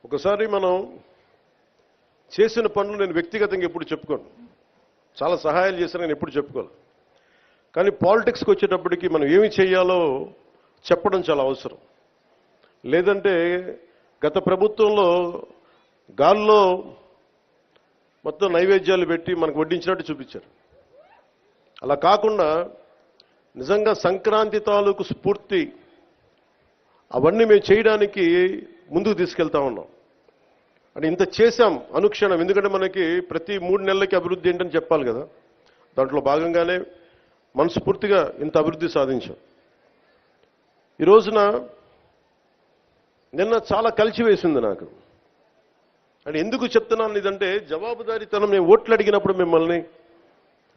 ఒకసారి మనం చేసిన పనులు నేను వ్యక్తిగతంగా ఎప్పుడు చెప్పుకోను. చాలా సహాయాలు చేశాను, నేను ఎప్పుడు చెప్పుకోను. కానీ పాలిటిక్స్కి వచ్చేటప్పటికి మనం ఏమి చేయాలో చెప్పడం చాలా అవసరం. లేదంటే గత ప్రభుత్వంలో గాల్లో మొత్తం నైవేద్యాలు పెట్టి మనకు వడ్డించినట్టు చూపించారు. అలా కాకుండా నిజంగా సంక్రాంతి తాలూకు స్ఫూర్తి అవన్నీ మేము చేయడానికి ముందుకు తీసుకెళ్తా ఉన్నాం. అంటే ఇంత చేశాం అనుక్షణం. ఎందుకంటే మనకి ప్రతి 3 నెలలకి అభివృద్ధి ఏంటని చెప్పాలి కదా. దాంట్లో భాగంగానే మనస్ఫూర్తిగా ఇంత అభివృద్ధి సాధించాం. ఈ రోజున నిన్న చాలా కలిసివేసింది నాకు. అంటే ఎందుకు చెప్తున్నాను ఇదంటే, జవాబుదారీతనం. నేను ఓట్లు అడిగినప్పుడు మిమ్మల్ని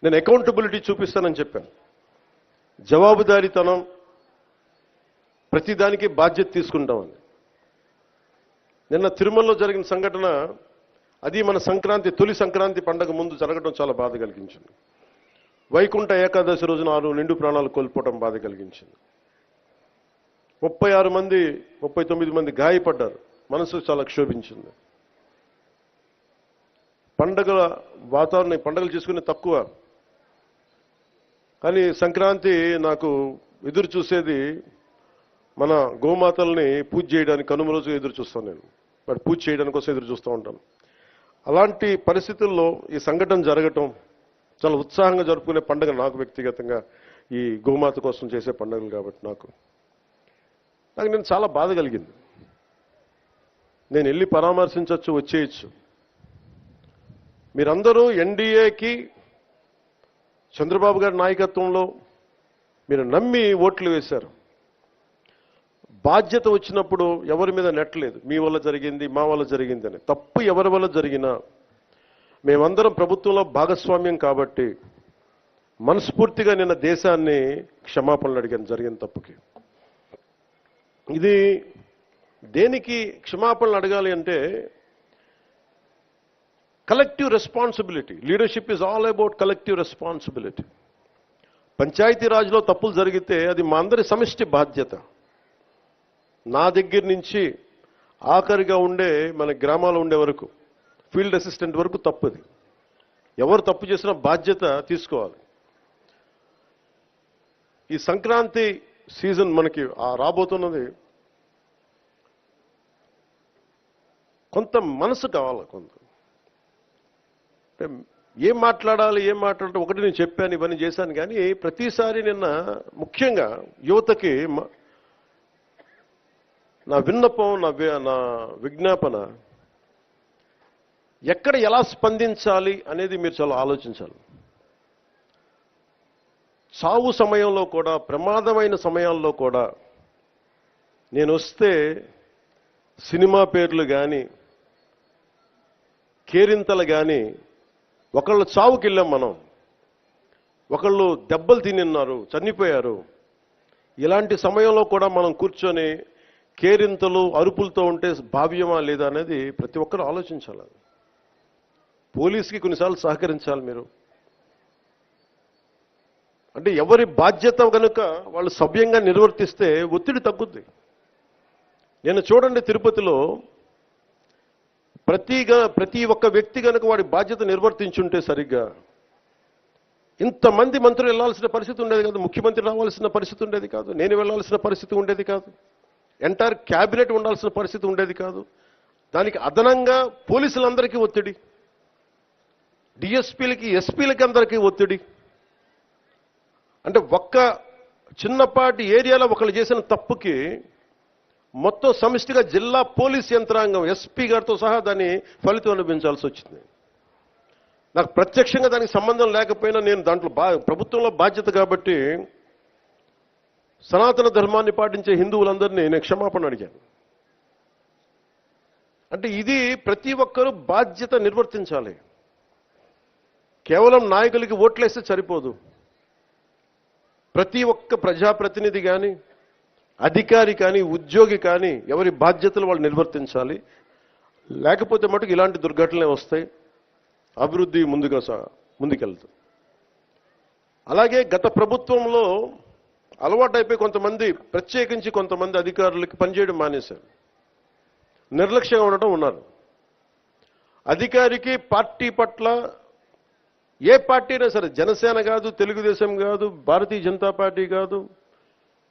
నేను అకౌంటబిలిటీ చూపిస్తానని చెప్పాను. జవాబుదారీతనం, ప్రతిదానికి బాధ్యత తీసుకుంటామని. నిన్న తిరుమలలో జరిగిన సంఘటన, అది మన సంక్రాంతి, తొలి సంక్రాంతి పండగ ముందు జరగడం చాలా బాధ కలిగించింది. వైకుంఠ ఏకాదశి రోజున 6 నిండు ప్రాణాలు కోల్పోవడం బాధ కలిగించింది. 36 మంది 39 మంది గాయపడ్డారు. మనసు చాలా క్షోభించింది. పండగల వాతావరణం, పండుగలు చేసుకునే తక్కువ, కానీ సంక్రాంతి నాకు ఎదురు చూసేది మన గోమాతల్ని పూజ చేయడానికి. కనుమ రోజు ఎదురు చూస్తాను నేను, వాటి పూజ చేయడానికి కోసం ఎదురు చూస్తూ ఉంటాను. అలాంటి పరిస్థితుల్లో ఈ సంఘటన జరగటం, చాలా ఉత్సాహంగా జరుపుకునే పండుగ నాకు వ్యక్తిగతంగా, ఈ గోమాత కోసం చేసే పండుగలు కాబట్టి నాకు నేను చాలా బాధ కలిగింది. నేను వెళ్ళి పరామర్శించవచ్చు, వచ్చేయచ్చు. మీరందరూ ఎన్డీఏకి, చంద్రబాబు గారి నాయకత్వంలో మీరు నమ్మి ఓట్లు వేశారు. బాధ్యత వచ్చినప్పుడు ఎవరి మీద నెట్టలేదు. మీ వల్ల జరిగింది, మా వల్ల జరిగింది అని. తప్పు ఎవరి వల్ల జరిగినా మేమందరం ప్రభుత్వంలో భాగస్వామ్యం కాబట్టి మనస్ఫూర్తిగా నిన్న దేశాన్ని క్షమాపణలు అడిగాను జరిగిన తప్పుకి. ఇది దేనికి క్షమాపణలు అడగాలి అంటే, collective responsibility. Leadership is all about collective responsibility. పంచాయతీరాజ్లో తప్పులు జరిగితే అది మా అందరి సమిష్టి బాధ్యత. నా దగ్గర నుంచి ఆఖరిగా ఉండే మన గ్రామాల్లో ఉండే వరకు, ఫీల్డ్ అసిస్టెంట్ వరకు తప్పుది. ఎవరు తప్పు చేసినా బాధ్యత తీసుకోవాలి. ఈ సంక్రాంతి సీజన్ మనకి రాబోతున్నది. కొంత మనసు కావాలి. కొంత ఏం మాట్లాడాలి, ఒకటి నేను చెప్పాను, ఇవన్నీ చేశాను. కానీ ప్రతిసారి నిన్న ముఖ్యంగా యువతకి నా విన్నపం, నా విజ్ఞాపన, ఎక్కడ ఎలా స్పందించాలి అనేది మీరు చాలా ఆలోచించాలి. చావు సమయంలో కూడా, ప్రమాదమైన సమయాల్లో కూడా నేను వస్తే సినిమా పేర్లు కానీ, కేరింతలు కానీ, ఒకళ్ళు చావుకి వెళ్ళాం మనం, ఒకళ్ళు దెబ్బలు తిన్నారు, చనిపోయారు. ఇలాంటి సమయంలో కూడా మనం కూర్చొని కేరింతలు, అరుపులతో ఉంటే భావ్యమా లేదా అనేది ప్రతి ఒక్కరు ఆలోచించాలి. పోలీసుకి కొన్నిసార్లు సహకరించాలి మీరు. అంటే ఎవరి బాధ్యత కనుక వాళ్ళు సవ్యంగా నిర్వర్తిస్తే ఒత్తిడి తగ్గుద్ది. చూడండి, తిరుపతిలో ప్రతి ఒక్క వ్యక్తి కనుక వాడి బాధ్యత నిర్వర్తించుంటే సరిగ్గా, ఇంతమంది మంత్రులు వెళ్లాల్సిన పరిస్థితి ఉండేది కాదు. ముఖ్యమంత్రి రావాల్సిన పరిస్థితి ఉండేది కాదు. నేను వెళ్లాల్సిన పరిస్థితి ఉండేది కాదు. ఎంటైర్ క్యాబినెట్ ఉండాల్సిన పరిస్థితి ఉండేది కాదు. దానికి అదనంగా పోలీసులందరికీ ఒత్తిడి, డిఎస్పీలకి, ఎస్పీలకి అందరికీ ఒత్తిడి. అంటే ఒక్క చిన్నపాటి ఏరియాలో ఒకళ్ళు చేసిన తప్పుకి మొత్తం సమిష్టిగా జిల్లా పోలీస్ యంత్రాంగం, ఎస్పీ గారితో సహా దాన్ని ఫలితం అనుభవించాల్సి వచ్చింది. నాకు ప్రత్యక్షంగా దానికి సంబంధం లేకపోయినా నేను దాంట్లో ప్రభుత్వంలో బాధ్యత కాబట్టి సనాతన ధర్మాన్ని పాటించే హిందువులందరినీ నేను క్షమాపణ అడిగాను. అంటే ఇది ప్రతి ఒక్కరూ బాధ్యత నిర్వర్తించాలి. కేవలం నాయకులకి ఓట్లేస్తే సరిపోదు. ప్రతి ఒక్క ప్రజాప్రతినిధి కానీ, అధికారి కానీ, ఉద్యోగి కానీ ఎవరి బాధ్యతలు వాళ్ళు నిర్వర్తించాలి. లేకపోతే మటుకు ఇలాంటి దుర్ఘటనలే వస్తాయి, అభివృద్ధి ముందుకెళ్తుంది. అలాగే గత ప్రభుత్వంలో అలవాటైపోయి కొంతమంది, ప్రత్యేకించి కొంతమంది అధికారులకి పనిచేయడం మానేశారు. నిర్లక్ష్యంగా ఉండటం ఉన్నారు. అధికారికి పార్టీ పట్ల ఏ పార్టీ అయినా సరే, జనసేన కాదు, తెలుగుదేశం కాదు, భారతీయ జనతా పార్టీ కాదు,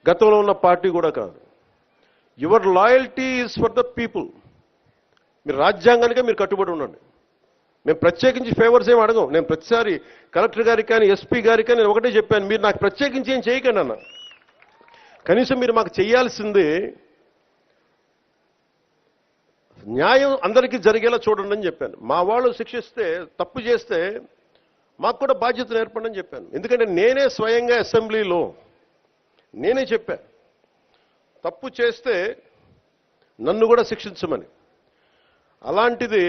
గతంలో ఉన్న పార్టీ కూడా కాదు. Your loyalty is for the people. మీరు రాజ్యాంగానికే మీరు కట్టుబడి ఉండండి. మేము ప్రత్యేకించి ఫేవర్స్ ఏమి అడగం. నేను ప్రతిసారి కలెక్టర్ గారికి కానీ ఎస్పీ గారికి కానీ నేను ఒకటే చెప్పాను, మీరు నాకు ప్రత్యేకించి ఏం చేయకండి అన్న. కనీసం మీరు మాకు చేయాల్సింది న్యాయం అందరికీ జరిగేలా చూడండి అని చెప్పాను. మా వాళ్ళు శిక్షిస్తే, తప్పు చేస్తే మాకు కూడా బాధ్యతను ఏర్పడని చెప్పాను. ఎందుకంటే నేనే స్వయంగా అసెంబ్లీలో నేనే చెప్పాను, తప్పు చేస్తే నన్ను కూడా శిక్షించమని. అలాంటిది